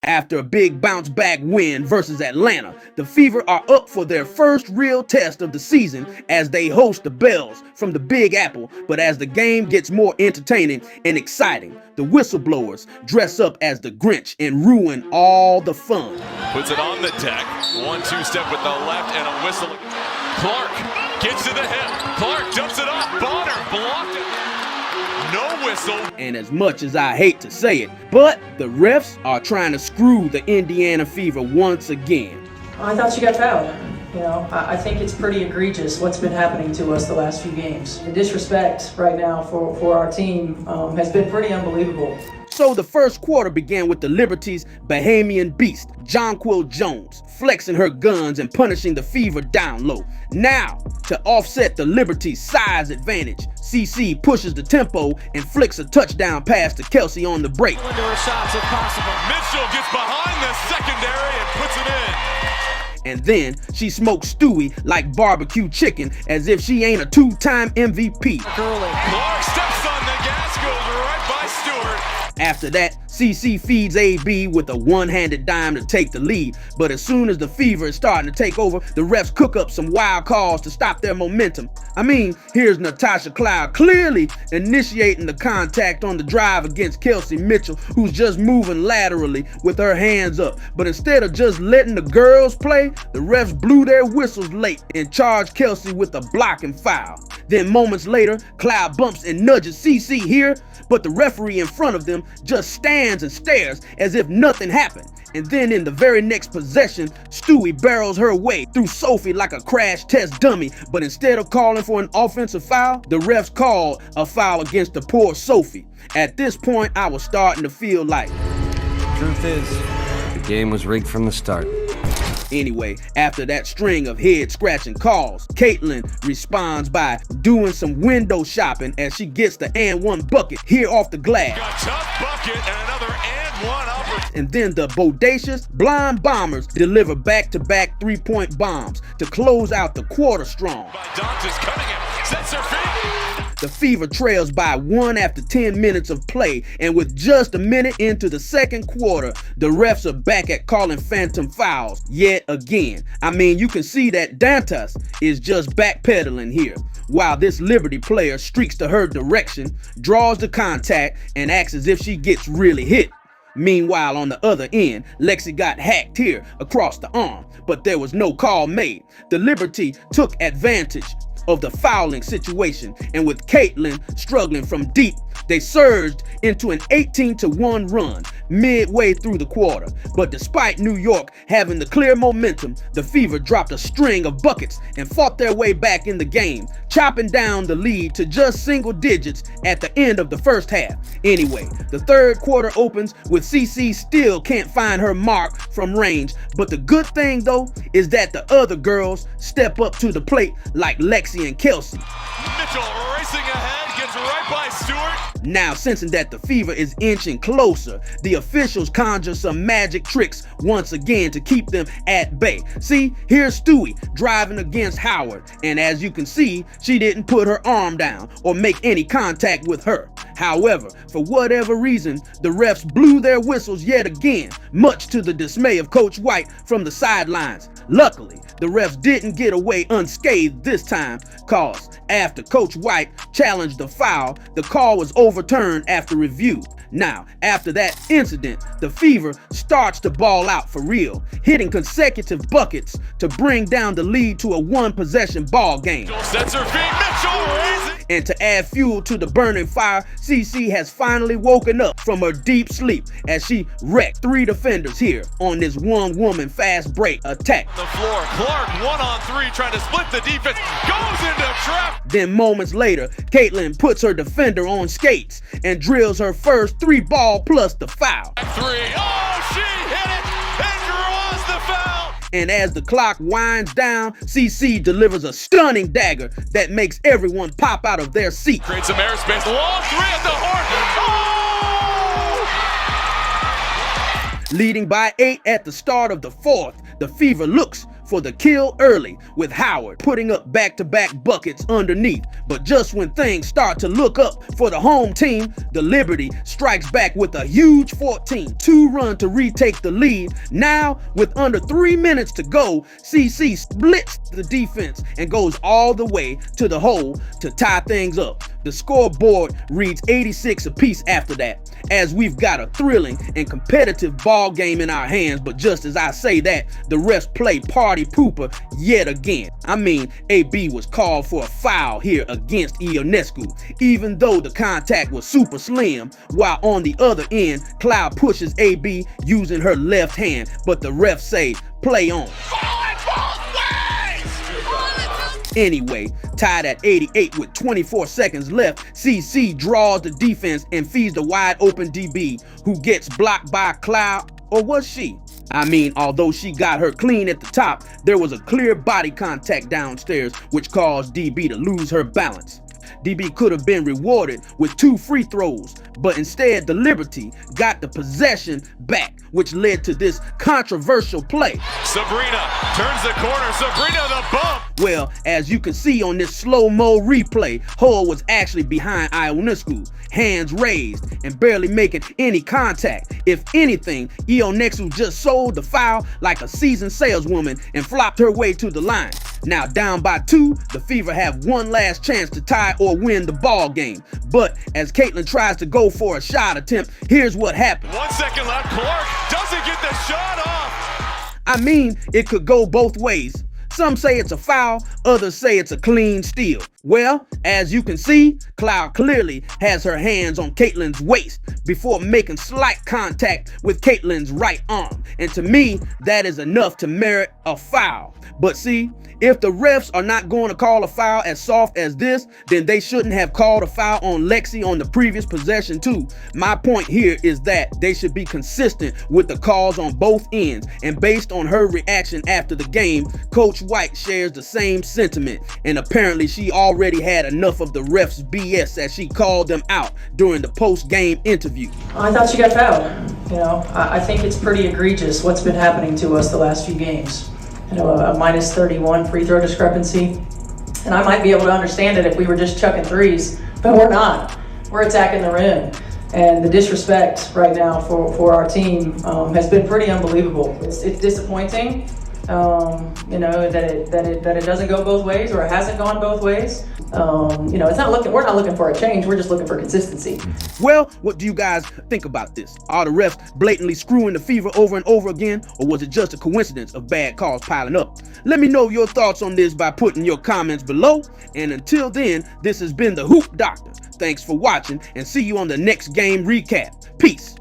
After a big bounce-back win versus Atlanta, the Fever are up for their first real test of the season as they host the Bells from the Big Apple. But as the game gets more entertaining and exciting, the whistleblowers dress up as the Grinch and ruin all the fun. Puts it on the deck. 1-2 step with the left and a whistle. Clark gets to the hip. Clark jumps it up. Bonner blocked it. No whistle. And as much as I hate to say it, but the refs are trying to screw the Indiana Fever once again. I thought she got fouled. You know, I think it's pretty egregious what's been happening to us the last few games. The disrespect right now for our team has been pretty unbelievable. So the first quarter began with the Liberty's Bahamian beast, Jonquil Jones, flexing her guns and punishing the Fever down low. Now, to offset the Liberty's size advantage, CC pushes the tempo and flicks a touchdown pass to Kelsey on the break. Into her shots if possible. Mitchell gets behind the secondary and puts it in. And then she smokes Stewie like barbecue chicken as if she ain't a two-time MVP. Clark steps on the gas, goes right by Stewart. After that, CC feeds AB with a one-handed dime to take the lead, but as soon as the Fever is starting to take over, the refs cook up some wild calls to stop their momentum. I mean, here's Natasha Cloud clearly initiating the contact on the drive against Kelsey Mitchell, who's just moving laterally with her hands up. But instead of just letting the girls play, the refs blew their whistles late and charged Kelsey with a blocking foul. Then moments later, Cloud bumps and nudges CC here, but the referee in front of them just stands and stares as if nothing happened. And then in the very next possession, Stewie barrels her way through Sophie like a crash test dummy, but instead of calling for an offensive foul, the refs called a foul against the poor Sophie. At this point, I was starting to feel like, truth is, the game was rigged from the start. Anyway, after that string of head-scratching calls, Caitlin responds by doing some window shopping as she gets the and one bucket here off the glass. Got tough bucket and another and one upper. And then the bodacious Blind Bombers deliver back-to-back three-point bombs to close out the quarter strong. By Dantas Cunningham, sets her feet. The Fever trails by 1 after 10 minutes of play, and with just a minute into the second quarter, the refs are back at calling phantom fouls yet again. I mean, you can see that Dantas is just backpedaling here, while this Liberty player streaks to her direction, draws the contact, and acts as if she gets really hit. Meanwhile, on the other end, Lexi got hacked here across the arm, but there was no call made. The Liberty took advantage of the fouling situation, and with Caitlin struggling from deep, they surged into an 18-1 run midway through the quarter. But despite New York having the clear momentum, the Fever dropped a string of buckets and fought their way back in the game, chopping down the lead to just single digits at the end of the first half. Anyway, the third quarter opens with CC still can't find her mark from range, but the good thing though is that the other girls step up to the plate like Lexi and Kelsey. Mitchell racing ahead, gets right by Stewart. Now, sensing that the Fever is inching closer, the officials conjure some magic tricks once again to keep them at bay. See, here's Stewie driving against Howard, and as you can see, she didn't put her arm down or make any contact with her. However, for whatever reason, the refs blew their whistles yet again, much to the dismay of Coach White from the sidelines. Luckily, the refs didn't get away unscathed this time, cause after Coach White challenged the foul, the call was overturned after review. Now, after that incident, the Fever starts to ball out for real, hitting consecutive buckets to bring down the lead to a one-possession ball game. Sets her feet, Mitchell raises. And to add fuel to the burning fire, CC has finally woken up from her deep sleep as she wrecked 3 defenders here on this one-woman fast break attack. The floor, Clark 1-on-3 trying to split the defense, goes into trap. Then moments later, Caitlin puts her defender on skates and drills her first 3-ball plus the foul. 3, oh, she hit it and draws the foul. And as the clock winds down, CC delivers a stunning dagger that makes everyone pop out of their seat. Creates some airspace, long 3 at the horn. Oh! Leading by 8 at the start of the fourth, the Fever looks for the kill early, with Howard putting up back-to-back buckets underneath. But just when things start to look up for the home team, the Liberty strikes back with a huge 14-2 run to retake the lead. Now, with under 3 minutes to go, CC splits the defense and goes all the way to the hole to tie things up. The scoreboard reads 86 apiece after that, as we've got a thrilling and competitive ball game in our hands. But just as I say that, the refs play party pooper yet again. I mean, AB was called for a foul here against Ionescu, even though the contact was super slim, while on the other end, Cloud pushes AB using her left hand, but the refs say, play on. Anyway, tied at 88 with 24 seconds left, CC draws the defense and feeds the wide open DB, who gets blocked by Cloud. Or was she? I mean, although she got her clean at the top, there was a clear body contact downstairs, which caused DB to lose her balance. DB could have been rewarded with 2 free throws, but instead the Liberty got the possession back, which led to this controversial play. Sabrina turns the corner. Sabrina the bump. Well, as you can see on this slow-mo replay, Hull was actually behind Ionescu, hands raised and barely making any contact. If anything, Ionescu just sold the foul like a seasoned saleswoman and flopped her way to the line. Now down by 2, the Fever have one last chance to tie or win the ball game. But as Caitlin tries to go for a shot attempt, here's what happened. 1 second left. Clark doesn't get the shot off. I mean, it could go both ways. Some say it's a foul, others say it's a clean steal. Well, as you can see, Cloud clearly has her hands on Caitlin's waist before making slight contact with Caitlin's right arm. And to me, that is enough to merit a foul. But see, if the refs are not going to call a foul as soft as this, then they shouldn't have called a foul on Lexi on the previous possession too. My point here is that they should be consistent with the calls on both ends. And based on her reaction after the game, Coach White shares the same sentiment. And apparently she already had enough of the refs' BS as she called them out during the post-game interview. I thought she got fouled. You know, I think it's pretty egregious what's been happening to us the last few games. You know, a minus 31 free throw discrepancy. And I might be able to understand it if we were just chucking threes, but we're not. We're attacking the rim. And the disrespect right now for our team has been pretty unbelievable. It's disappointing, you know, that it doesn't go both ways, or it hasn't gone both ways. You know, we're not looking for a change. We're just looking for consistency. Well, what do you guys think about this? Are the refs blatantly screwing the Fever over and over again, or was it just a coincidence of bad calls piling up? Let me know your thoughts on this by putting your comments below. And until then, this has been the Hoop Doctor. Thanks for watching, and see you on the next game recap. Peace.